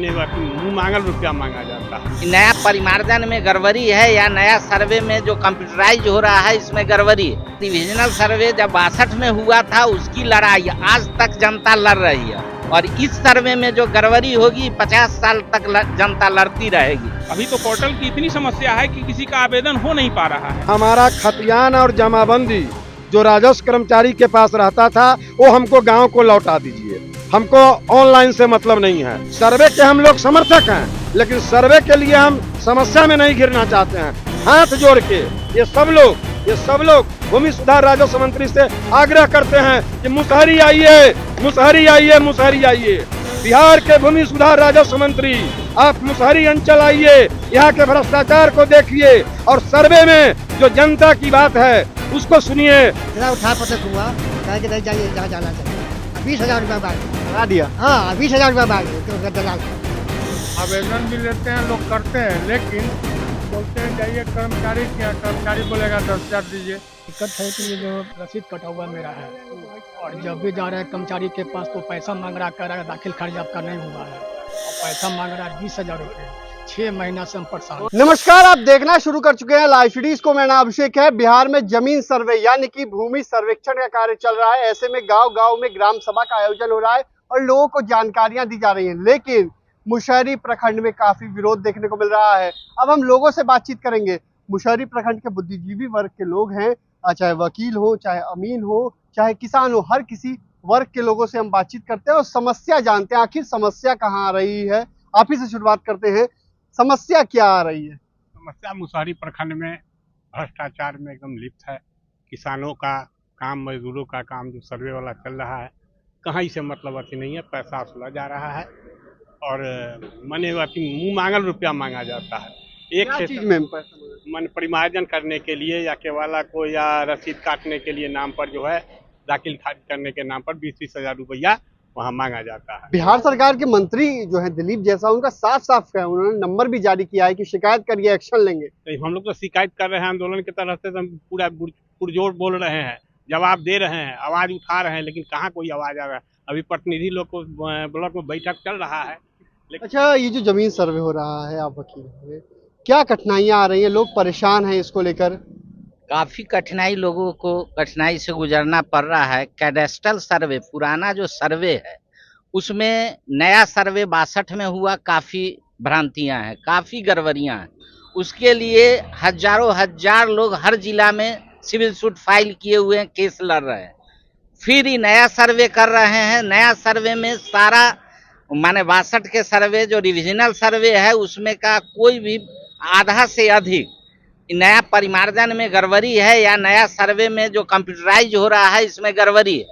मने मुँह मांगल रुपया मांगा जाता है। नया परिमार्जन में गड़बड़ी है या नया सर्वे में जो कंप्यूटराइज हो रहा है इसमें गड़बड़ी है। डिविजनल सर्वे जब 62 में हुआ था उसकी लड़ाई आज तक जनता लड़ रही है और इस सर्वे में जो गड़बड़ी होगी 50 साल तक जनता लड़ती रहेगी। अभी तो पोर्टल की इतनी समस्या है कि किसी का आवेदन हो नहीं पा रहा है। हमारा खतियान और जमाबंदी जो राजस्व कर्मचारी के पास रहता था वो हमको गांव को लौटा दीजिए। हमको ऑनलाइन से मतलब नहीं है। सर्वे के हम लोग समर्थक हैं, लेकिन सर्वे के लिए हम समस्या में नहीं घिरना चाहते हैं। हाथ जोड़ के ये सब लोग भूमि सुधार राजस्व मंत्री से आग्रह करते हैं कि मुसहरी आइए, मुसहरी आइए, मुसहरी आइए। बिहार के भूमि सुधार राजस्व मंत्री आप मुसहरी अंचल आइए, यहाँ के भ्रष्टाचार को देखिए और सर्वे में जो जनता की बात है उसको सुनिए। उठा पटक हुआ कि नहीं जाइए जहाँ जाना चाहिए। 20,000 रुपया बाग करा दिया। हाँ 20,000 रुपया बाग दलाल। आवेदन भी लेते हैं लोग, करते हैं, लेकिन बोलते हैं जाइए कर्मचारी के यहाँ, कर्मचारी बोलेगा 10,000 दीजिए। दिक्कत है कि ये जो रसीद कटा हुआ मेरा है और जब भी जा रहा है कर्मचारी के पास तो पैसा मांग रहा, कह रहा है दाखिल खारिज आपका नहीं हुआ है और पैसा मांग रहा है 20,000 रुपये। 6 महीना से हम परेशान। नमस्कार, आप देखना शुरू कर चुके हैं लाइव सीरीज को। मेरा नाम अभिषेक है। बिहार में जमीन सर्वे यानी कि भूमि सर्वेक्षण का कार्य चल रहा है। ऐसे में गांव-गांव में ग्राम सभा का आयोजन हो रहा है और लोगों को जानकारियां दी जा रही हैं, लेकिन मुशहरी प्रखंड में काफी विरोध देखने को मिल रहा है। अब हम लोगों से बातचीत करेंगे। मुशहरी प्रखंड के बुद्धिजीवी वर्ग के लोग हैं, चाहे वकील हो, चाहे अमीन हो, चाहे किसान हो, हर किसी वर्ग के लोगों से हम बातचीत करते हैं और समस्या जानते हैं। आखिर समस्या कहाँ आ रही है, आप ही से शुरुआत करते हैं। समस्या क्या आ रही है? समस्या मुसहरी प्रखंड में भ्रष्टाचार में एकदम लिप्त है। किसानों का काम, मजदूरों का काम जो सर्वे वाला चल रहा है, कहीं से मतलब अति नहीं है। पैसा वसूला जा रहा है और मने मुँह मांगल रुपया मांगा जाता है। एक से चीज में मन परिमार्जन करने के लिए या केवाला को या रसीद काटने के लिए नाम पर जो है दाखिल खारिज करने के नाम पर 20-20 हजार रुपया वहाँ मांगा जाता है। बिहार सरकार के मंत्री जो है दिलीप जैसा, उनका साफ साफ है, उन्होंने नंबर भी जारी किया है कि शिकायत करिए, एक्शन लेंगे। तो हम लोग तो शिकायत कर रहे हैं आंदोलन की तरफ से, तो हम पूरा पुरजोर बोल रहे हैं, जवाब दे रहे हैं, आवाज उठा रहे हैं, लेकिन कहाँ कोई आवाज आ रहा है। अभी प्रतिनिधि लोग को ब्लॉक में बैठक चल रहा है। अच्छा, ये जो जमीन सर्वे हो रहा है, आप वकील हैं, क्या कठिनाइयां आ रही हैं? लोग परेशान हैं इसको लेकर। काफी कठिनाई, लोगों को कठिनाई से गुजरना पड़ रहा है। कैडेस्ट्रल सर्वे, पुराना जो सर्वे है उसमें नया सर्वे 62 में हुआ, काफी भ्रांतियां हैं, काफी गड़बड़ियां हैं। उसके लिए हजार लोग हर जिला में सिविल सूट फाइल किए हुए हैं, केस लड़ रहे हैं। फिर ही नया सर्वे कर रहे हैं। नया सर्वे में सारा माने 62 के सर्वे जो रिविजनल सर्वे है उसमें का कोई भी आधा से अधिक नया परिमार्जन में गड़बड़ी है या नया सर्वे में जो कंप्यूटराइज हो रहा है इसमें गड़बड़ी है।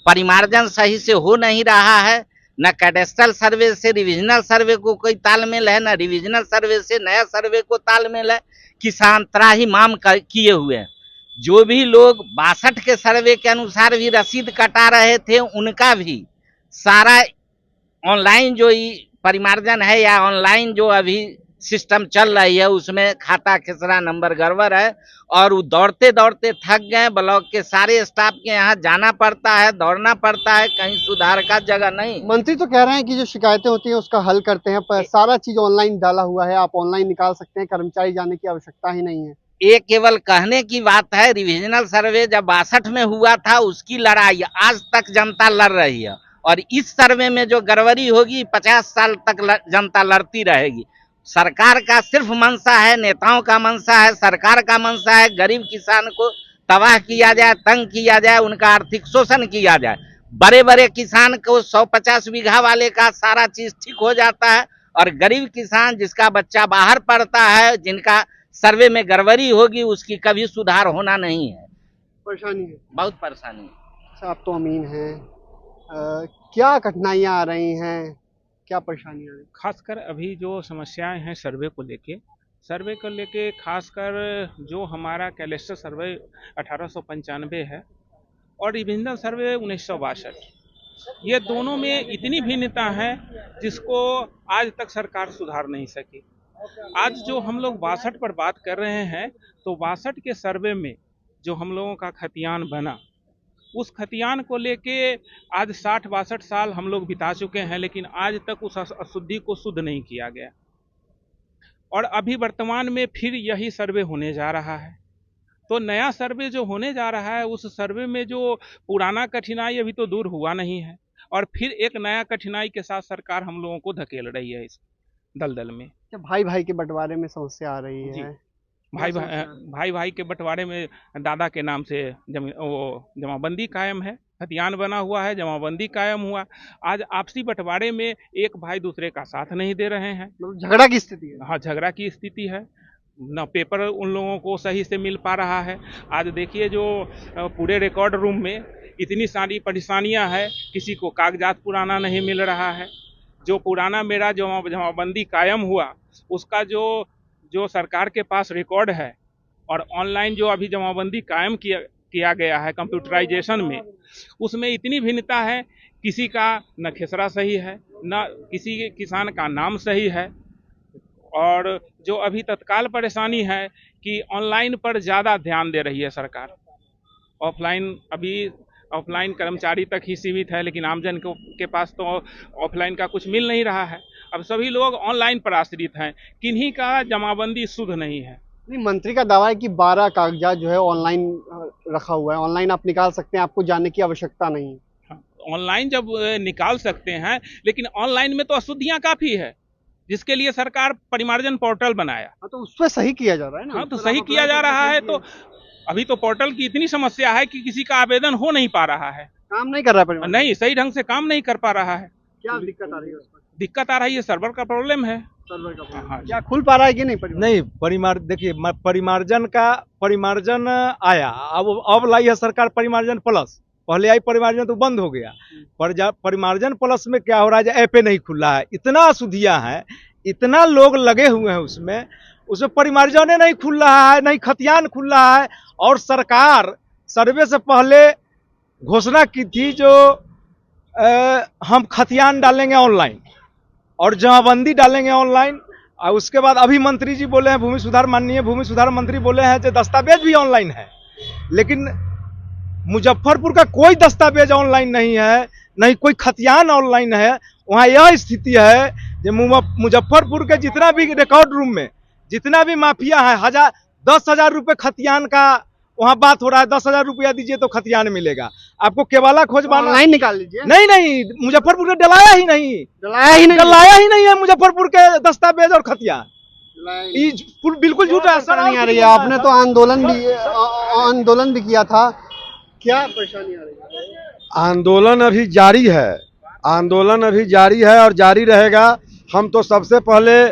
परिमार्जन सही से हो नहीं रहा है। न कैडेस्ट्रल सर्वे से रिविजनल सर्वे को कोई तालमेल है, न रिविजनल सर्वे से नया सर्वे को तालमेल है। किसान त्राहिमाम किए हुए हैं। जो भी लोग 62 के सर्वे के अनुसार भी रसीद कटा रहे थे उनका भी सारा ऑनलाइन जो परिमार्जन है या ऑनलाइन जो अभी सिस्टम चल रही है उसमें खाता खेसरा नंबर गड़बड़ है और वो दौड़ते दौड़ते थक गए। ब्लॉक के सारे स्टाफ के यहाँ जाना पड़ता है, दौड़ना पड़ता है, कहीं सुधार का जगह नहीं। मंत्री तो कह रहे हैं कि जो शिकायतें होती हैं उसका हल करते हैं, पर सारा चीज ऑनलाइन डाला हुआ है, आप ऑनलाइन निकाल सकते हैं, कर्मचारी जाने की आवश्यकता ही नहीं है। ये केवल कहने की बात है। रिविजनल सर्वे जब 62 में हुआ था उसकी लड़ाई आज तक जनता लड़ रही है और इस सर्वे में जो गड़बड़ी होगी 50 साल तक जनता लड़ती रहेगी। सरकार का सिर्फ मंशा है, नेताओं का मंशा है, सरकार का मंशा है गरीब किसान को तबाह किया जाए, तंग किया जाए, उनका आर्थिक शोषण किया जाए। बड़े बड़े किसान को 150 बीघा वाले का सारा चीज ठीक हो जाता है और गरीब किसान जिसका बच्चा बाहर पढ़ता है, जिनका सर्वे में गड़बड़ी होगी, उसकी कभी सुधार होना नहीं है। परेशानी है, बहुत परेशानी है। अच्छा, आप तो अमीन हैं, क्या कठिनाइयां आ रही हैं, क्या परेशानियां आ रही? खासकर अभी जो समस्याएं हैं सर्वे को लेके खासकर जो हमारा कैडेस्ट्रल सर्वे 1895 है और रिविजनल सर्वे 1962, ये दोनों में इतनी भिन्नता है जिसको आज तक सरकार सुधार नहीं सकी। आज जो हम लोग 62 पर बात कर रहे हैं तो 62 के सर्वे में जो हम लोगों का खतियान बना उस खतियान को लेके आज 60-62 साल हम लोग बिता चुके हैं, लेकिन आज तक उस अशुद्धि को शुद्ध नहीं किया गया। और अभी वर्तमान में फिर यही सर्वे होने जा रहा है। तो नया सर्वे जो होने जा रहा है, उस सर्वे में जो पुराना कठिनाई अभी तो दूर हुआ नहीं है, और फिर एक नया कठिनाई के साथ सरकार हम लोगों को धकेल रही है इस दलदल में। भाई भाई के बंटवारे में समस्या आ रही जी। है। भाई के बंटवारे में दादा के नाम से जमाबंदी कायम है, खतियान बना हुआ है, जमाबंदी कायम हुआ। आज आपसी बंटवारे में एक भाई दूसरे का साथ नहीं दे रहे हैं, मतलब झगड़ा की स्थिति है। हाँ, झगड़ा की स्थिति है। न पेपर उन लोगों को सही से मिल पा रहा है। आज देखिए जो पूरे रिकॉर्ड रूम में इतनी सारी परेशानियां हैं, किसी को कागजात पुराना नहीं मिल रहा है। जो पुराना मेरा जमाबंदी कायम हुआ, उसका जो सरकार के पास रिकॉर्ड है, और ऑनलाइन जो अभी जमाबंदी कायम किया गया है कंप्यूटराइजेशन में, उसमें इतनी भिन्नता है। किसी का न खेसरा सही है, न किसी किसान का नाम सही है। और जो अभी तत्काल परेशानी है कि ऑनलाइन पर ज़्यादा ध्यान दे रही है सरकार। ऑफलाइन कर्मचारी तक ही सीमित है, लेकिन आमजन के पास तो ऑफलाइन का कुछ मिल नहीं रहा है। अब सभी लोग ऑनलाइन पर आश्रित हैं, किन्हीं का जमाबंदी शुद्ध नहीं है। नहीं, मंत्री का दावा है कि 12 कागजात जो है ऑनलाइन रखा हुआ है, ऑनलाइन आप निकाल सकते हैं, आपको जाने की आवश्यकता नहीं है। ऑनलाइन जब निकाल सकते हैं, लेकिन ऑनलाइन में तो अशुद्धियाँ काफ़ी है, जिसके लिए सरकार परिमार्जन पोर्टल बनाया। हाँ, तो उस पर सही किया जा रहा है ना। हाँ, तो सही किया जा रहा है। तो अभी तो पोर्टल की इतनी समस्या है कि किसी का आवेदन हो नहीं पा रहा है, काम नहीं कर रहा है परिमार्जन। नहीं, सही ढंग से काम नहीं कर पा रहा है। क्या दिक्कत आ रही है उसमें? दिक्कत आ रही है, सर्वर का प्रॉब्लम है। सर्वर का प्रॉब्लम। हाँ, क्या खुल पा रहा है कि नहीं परिमार्जन? नहीं, देखिए परिमार्जन आया, अब लाई है सरकार परिमार्जन प्लस। पहले आई परिमार्जन तो बंद हो गया। परिमार्जन प्लस में क्या हो रहा है, ऐपे नहीं खुल रहा है, इतना अशुद्धियां हैं, इतना लोग लगे हुए हैं उसमें परिमार्जन नहीं खुल रहा है, नहीं खतियान खुल रहा है। और सरकार सर्वे से पहले घोषणा की थी जो हम खतियान डालेंगे ऑनलाइन और जमाबंदी डालेंगे ऑनलाइन। और उसके बाद अभी मंत्री जी बोले हैं, माननीय भूमि सुधार मंत्री बोले हैं कि दस्तावेज भी ऑनलाइन है, लेकिन मुजफ्फरपुर का कोई दस्तावेज ऑनलाइन नहीं है, नहीं कोई खतियान ऑनलाइन है। वहाँ यह स्थिति है कि मुजफ्फरपुर के जितना भी रिकॉर्ड रूम में जितना भी माफिया है, 10,000 रुपये खतियान का वहाँ बात हो रहा है। 10,000 रुपया दीजिए तो खतियान मिलेगा आपको। केवाला खोजवाना ऑनलाइन निकाल लीजिए। नहीं, मुजफ्फरपुर के डलाया ही नहीं है मुजफ्फरपुर के दस्तावेज और खतियान। बिल्कुल झूठा है। नहीं आ रही है। आपने तो आंदोलन भी किया था, क्या परेशानी आ रही है? आंदोलन अभी जारी है और जारी रहेगा। हम तो सबसे पहले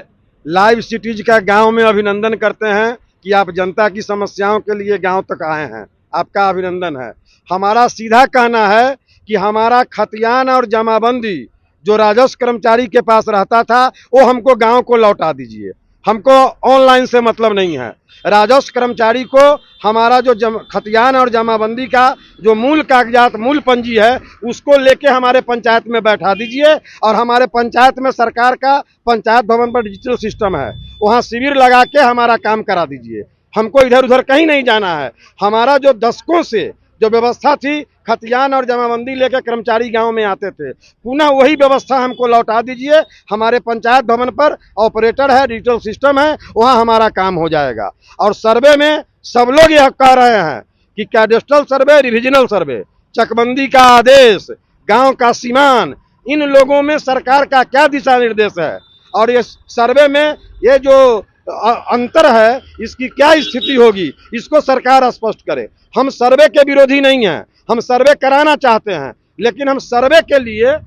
लाइव सिटीज का गांव में अभिनंदन करते हैं कि आप जनता की समस्याओं के लिए गांव तक आए हैं, आपका अभिनंदन है। हमारा सीधा कहना है कि हमारा खतियान और जमाबंदी जो राजस्व कर्मचारी के पास रहता था, वो हमको गांव को लौटा दीजिए। हमको ऑनलाइन से मतलब नहीं है। राजस्व कर्मचारी को हमारा जो खतियान और जमाबंदी का जो मूल कागजात, मूल पंजी है, उसको लेके हमारे पंचायत में बैठा दीजिए। और हमारे पंचायत में सरकार का पंचायत भवन पर डिजिटल सिस्टम है, वहाँ शिविर लगा के हमारा काम करा दीजिए। हमको इधर उधर कहीं नहीं जाना है। हमारा जो दशकों से जो व्यवस्था थी, खतियान और जमाबंदी लेकर कर्मचारी गांव में आते थे, पुनः वही व्यवस्था हमको लौटा दीजिए। हमारे पंचायत भवन पर ऑपरेटर है, डिजिटल सिस्टम है, वहां हमारा काम हो जाएगा। और सर्वे में सब लोग यह कह रहे हैं कि कैडेस्ट्रल सर्वे, रिविजनल सर्वे, चकबंदी का आदेश, गांव का सीमान, इन लोगों में सरकार का क्या दिशा निर्देश है और ये सर्वे में ये जो अंतर है, इसकी क्या स्थिति होगी, इसको सरकार स्पष्ट करे। हम सर्वे के विरोधी नहीं हैं, हम सर्वे कराना चाहते हैं, लेकिन हम सर्वे के लिए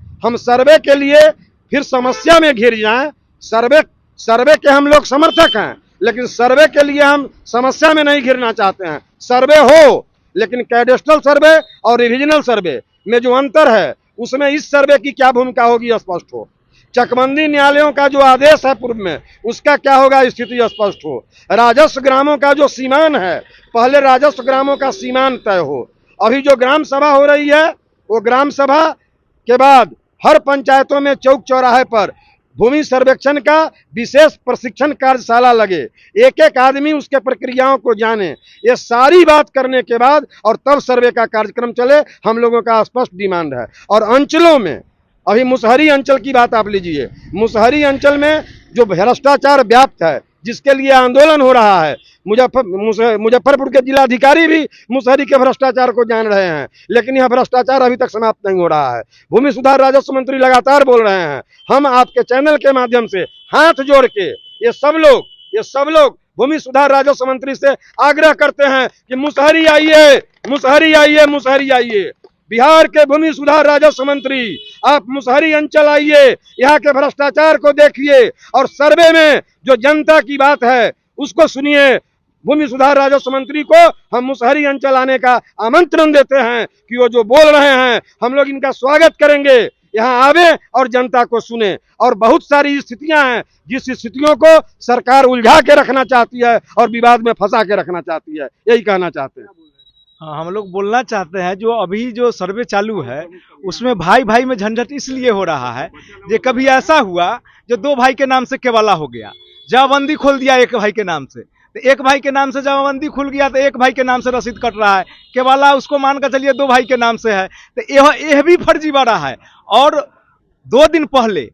फिर समस्या में घिर जाएं। सर्वे के हम लोग समर्थक हैं, लेकिन सर्वे के लिए हम समस्या में नहीं घिरना चाहते हैं। सर्वे हो, लेकिन कैडेस्ट्रल सर्वे और रिविजनल सर्वे में जो अंतर है, उसमें इस सर्वे की क्या भूमिका होगी स्पष्ट हो। चकबंदी न्यायालयों का जो आदेश है पूर्व में, उसका क्या होगा स्थिति स्पष्ट हो। राजस्व ग्रामों का जो सीमान है, पहले राजस्व ग्रामों का सीमान तय हो। अभी जो ग्राम सभा हो रही है, वो ग्राम सभा के बाद हर पंचायतों में चौक चौराहे पर भूमि सर्वेक्षण का विशेष प्रशिक्षण कार्यशाला लगे, एक एक आदमी उसके प्रक्रियाओं को जाने। ये सारी बात करने के बाद और तब सर्वे का कार्यक्रम चले, हम लोगों का स्पष्ट डिमांड है। और अंचलों में, अभी मुसहरी अंचल की बात आप लीजिए, मुसहरी अंचल में जो भ्रष्टाचार व्याप्त है, जिसके लिए आंदोलन हो रहा है, मुजफ्फरपुर के जिलाधिकारी भी मुसहरी के भ्रष्टाचार को जान रहे हैं, लेकिन यह भ्रष्टाचार अभी तक समाप्त नहीं हो रहा है। भूमि सुधार राजस्व मंत्री लगातार बोल रहे हैं। हम आपके चैनल के माध्यम से हाथ जोड़ के ये सब लोग भूमि सुधार राजस्व मंत्री से आग्रह करते हैं कि मुसहरी आइए, मुसहरी आइए, मुसहरी आइए। बिहार के भूमि सुधार राजस्व मंत्री, आप मुसहरी अंचल आइए, यहाँ के भ्रष्टाचार को देखिए और सर्वे में जो जनता की बात है उसको सुनिए। भूमि सुधार राजस्व मंत्री को हम मुसहरी अंचल आने का आमंत्रण देते हैं कि वो जो बोल रहे हैं हम लोग इनका स्वागत करेंगे, यहाँ आवे और जनता को सुने। और बहुत सारी स्थितियां हैं जिस स्थितियों को सरकार उलझा के रखना चाहती है और विवाद में फंसा के रखना चाहती है, यही कहना चाहते हैं। हाँ, हम लोग बोलना चाहते हैं जो अभी जो सर्वे चालू है उसमें भाई भाई में झंझट इसलिए हो रहा है कि कभी ऐसा हुआ जो 2 भाई के नाम से केवाला हो गया, जमाबंदी खोल दिया एक भाई के नाम से, तो एक भाई के नाम से जमाबंदी खुल गया तो एक भाई के नाम से रसीद कट रहा है, केवाला उसको मान कर चलिए 2 भाई के नाम से है, तो यह भी फर्जीवाड़ा है। और 2 दिन पहले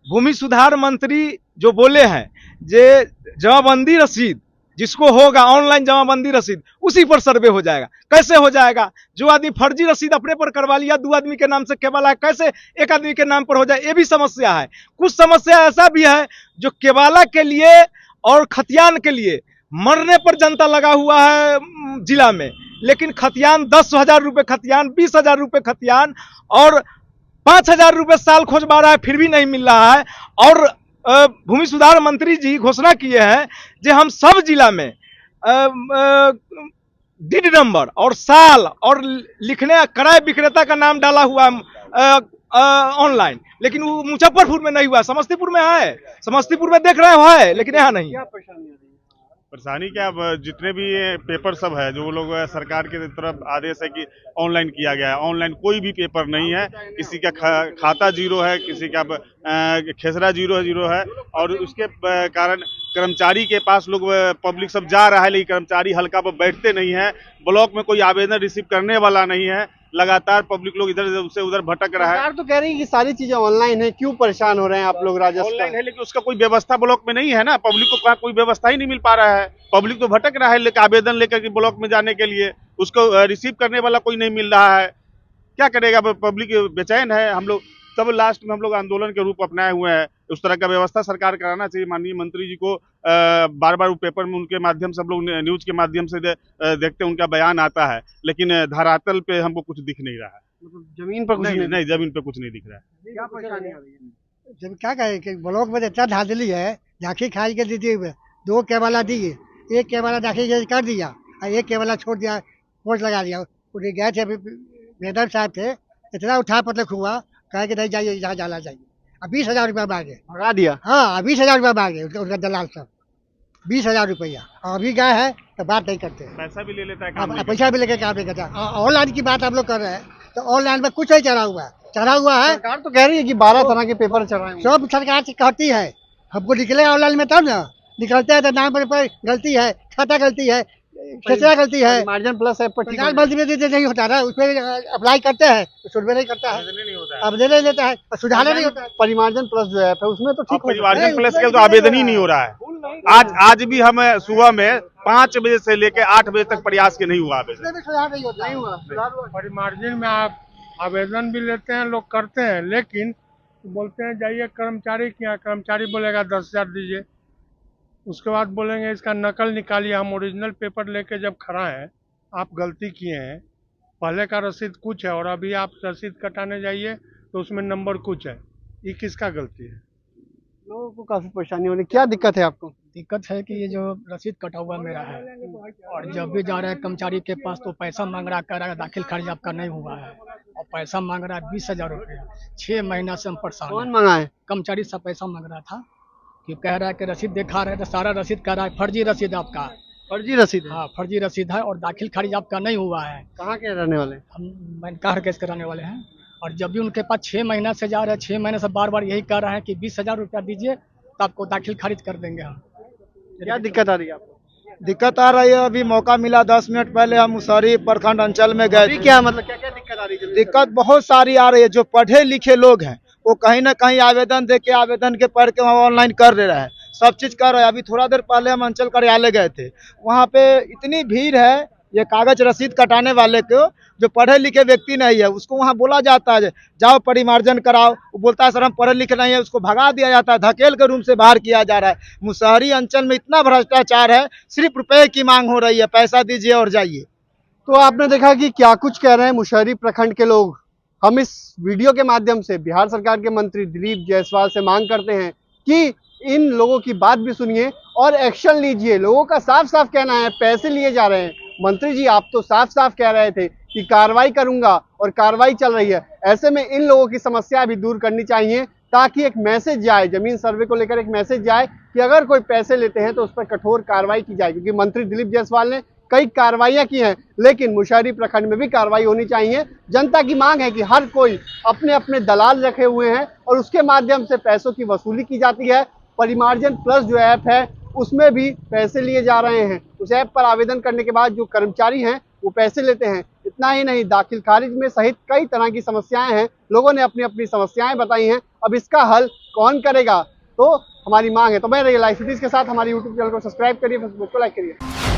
भूमि सुधार मंत्री जो बोले हैं जे जमाबंदी रसीद जिसको होगा ऑनलाइन जमाबंदी रसीद उसी पर सर्वे हो जाएगा। कैसे हो जाएगा? जो आदमी फर्जी रसीद अपने पर करवा लिया, 2 आदमी के नाम से केवाला है, कैसे एक आदमी के नाम पर हो जाए? ये भी समस्या है। कुछ समस्या ऐसा भी है जो केवाला के लिए और खतियान के लिए मरने पर जनता लगा हुआ है जिला में, लेकिन खतियान 10,000 रुपये खतियान, 20,000 रुपये खतियान और 5,000 रुपये साल खोजवा रहा है, फिर भी नहीं मिल रहा है। और भूमि सुधार मंत्री जी घोषणा किए हैं कि हम सब जिला में डीड नंबर और साल और लिखने क्रय विक्रेता का नाम डाला हुआ ऑनलाइन, लेकिन वो मुजफ्फरपुर में नहीं हुआ, समस्तीपुर में है, समस्तीपुर में देख रहे हो है, लेकिन यहाँ नहीं। परेशानी क्या, जितने भी ये पेपर सब है जो लोग सरकार के तरफ आदेश है कि ऑनलाइन किया गया है, ऑनलाइन कोई भी पेपर नहीं है। किसी का खाता जीरो है, किसी का खेसरा जीरो है और उसके कारण कर्मचारी के पास लोग पब्लिक सब जा रहा है, लेकिन कर्मचारी हल्का पर बैठते नहीं है। ब्लॉक में कोई आवेदन रिसीव करने वाला नहीं है, लगातार पब्लिक लोग इधर से उधर भटक रहा है। सरकार तो कह रही है कि सारी चीजें ऑनलाइन है, क्यों परेशान हो रहे हैं आप लोग? राजस्व ऑनलाइन है लेकिन उसका कोई व्यवस्था ब्लॉक में नहीं है ना, पब्लिक को कोई व्यवस्था ही नहीं मिल पा रहा है। पब्लिक तो भटक रहा है लेकर आवेदन लेकर के ब्लॉक में जाने के लिए, उसको रिसीव करने वाला कोई नहीं मिल रहा है। क्या करेगा, पब्लिक बेचैन है। हम लोग तब लास्ट में हम लोग आंदोलन के रूप अपनाए हुए हैं। उस तरह का व्यवस्था सरकार कराना चाहिए। माननीय मंत्री जी को बार बार पेपर में उनके माध्यम से हम लोग न्यूज के माध्यम से देखते हैं, उनका बयान आता है, लेकिन धरातल पे हमको कुछ दिख नहीं रहा है। मतलब जमीन पर कुछ नहीं, जमीन पे कुछ नहीं दिख रहा है। क्या परेशानी आ रही है? जब क्या कहे कि ब्लॉक में इतना धांधली है, झांकी खाई के दीजिए, 2 केवाला दिए, 1 केवाला दाखिल कर दिया और 1 केवाला छोड़ दिया, पोस्ट लगा दिया। उन्हें गए थे मैडम साहब थे, इतना उठा पटक हुआ, कहे कि नहीं जाइए, जहाँ जाना चाहिए। अब 20,000 रुपया मांगे, भगा दिया। हाँ, 20,000 रुपया मांगे उनका दलाल सब, 20,000 रुपया। और अभी गए हैं तो बात नहीं करते, पैसा भी ले लेता है, पैसा भी लेके काम नहीं करता। ऑनलाइन की बात आप लोग कर रहे हैं तो ऑनलाइन में कुछ नहीं चढ़ा हुआ है। सरकार तो कह रही है कि 12 तरह के पेपर चढ़ रहे हैं। सब सरकार से कहती है, हमको निकले ऑनलाइन में तब ना निकलते हैं तो नाम पर गलती है, खाता गलती है, खेसरा गलती है। मार्जिन प्लस ऐप पर प्रधानमंत्री में नहीं होता ना, उसमें अप्लाई करते हैं तो सुनवाई नहीं करता है, आवेदन नहीं लेता है, सुधार नहीं होता है। परिमार्जन प्लस जो ऐप है उसमें तो ठीक, परिमार्जन प्लस के तो आवेदन ही नहीं हो रहा है। आज भी हम सुबह में 5 बजे से लेकर 8 बजे तक प्रयास के नहीं हुआ आवेदन। सुधार नहीं होता है। परिमार्जिन में आप आवेदन भी लेते हैं, लोग करते हैं, लेकिन बोलते हैं जाइए कर्मचारी के यहाँ, कर्मचारी बोलेगा 10,000 दीजिए, उसके बाद बोलेंगे इसका नकल निकालिए। हम ओरिजिनल पेपर लेके जब खड़ा है, आप गलती किए हैं, पहले का रसीद कुछ है और अभी आप रसीद कटाने जाइए तो उसमें नंबर कुछ है, ये किसका गलती है? लोगों को काफी परेशानी हो रही है। क्या दिक्कत है आपको? दिक्कत है कि ये जो रसीद कटा हुआ मेरा है और जब भी जा रहा है कर्मचारी के पास तो पैसा मांग रहा, कह रहा है दाखिल खारिज आपका नहीं हुआ है और पैसा मांग रहा है 20,000 रुपया। 6 महीना से हम परेशान हैं। कौन मंगा है? कर्मचारी सब पैसा मांग रहा था कि कह रहा है कि रसीद दिखा रहे हैं तो सारा रसीद कह रहा है फर्जी रसीद आपका। फर्जी रसीद है? हाँ, फर्जी रसीद है और दाखिल खारिज आपका नहीं हुआ है। कहाँ के रहने वाले? हम मैंने कार केस कराने वाले हैं और जब भी उनके पास 6 महीना से जा रहे हैं, 6 महीने से बार बार यही कह रहे हैं कि 20,000 रुपया दीजिए तो आपको दाखिल खारिज कर देंगे हम। क्या दिक्कत आ रही है आपको? दिक्कत आ रही है, अभी मौका मिला 10 मिनट पहले हम मुसहरी प्रखंड अंचल में गए अभी थे। क्या मतलब क्या क्या दिक्कत आ रही है? दिक्कत बहुत सारी आ रही है। जो पढ़े लिखे लोग हैं वो कहीं ना कहीं आवेदन दे के आवेदन के पढ़ के वहाँ ऑनलाइन कर दे रहे हैं, सब चीज कर रहे हैं। अभी थोड़ा देर पहले हम अंचल कार्यालय गए थे, वहाँ पे इतनी भीड़ है, ये कागज रसीद कटाने वाले को जो पढ़े लिखे व्यक्ति नहीं है उसको वहाँ बोला जाता है जाओ परिमार्जन कराओ, वो बोलता है सर हम पढ़े लिखे नहीं है, उसको भगा दिया जाता है, धकेल के रूम से बाहर किया जा रहा है। मुसहरी अंचल में इतना भ्रष्टाचार है, सिर्फ रुपए की मांग हो रही है, पैसा दीजिए और जाइए। तो आपने देखा कि क्या कुछ कह रहे हैं मुशहरी प्रखंड के लोग। हम इस वीडियो के माध्यम से बिहार सरकार के मंत्री दिलीप जायसवाल से मांग करते हैं कि इन लोगों की बात भी सुनिए और एक्शन लीजिए। लोगों का साफ साफ कहना है पैसे लिए जा रहे हैं। मंत्री जी आप तो साफ साफ कह रहे थे कि कार्रवाई करूंगा और कार्रवाई चल रही है। ऐसे में इन लोगों की समस्या भी दूर करनी चाहिए ताकि एक मैसेज जाए, जमीन सर्वे को लेकर एक मैसेज जाए कि अगर कोई पैसे लेते हैं तो उस पर कठोर कार्रवाई की जाए। क्योंकि मंत्री दिलीप जायसवाल ने कई कार्रवाइयां की हैं, लेकिन मुशहरी प्रखंड में भी कार्रवाई होनी चाहिए। जनता की मांग है कि हर कोई अपने अपने दलाल रखे हुए हैं और उसके माध्यम से पैसों की वसूली की जाती है। परिमार्जन प्लस जो ऐप है उसमें भी पैसे लिए जा रहे हैं। उस ऐप पर आवेदन करने के बाद जो कर्मचारी हैं वो पैसे लेते हैं। इतना ही नहीं, दाखिल खारिज में सहित कई तरह की समस्याएं हैं। लोगों ने अपनी अपनी समस्याएं बताई हैं, अब इसका हल कौन करेगा, तो हमारी मांग है। तो मैं रही लाइव सिटीज के साथ हमारी यूट्यूब चैनल को सब्सक्राइब करिए, फेसबुक को लाइक करिए।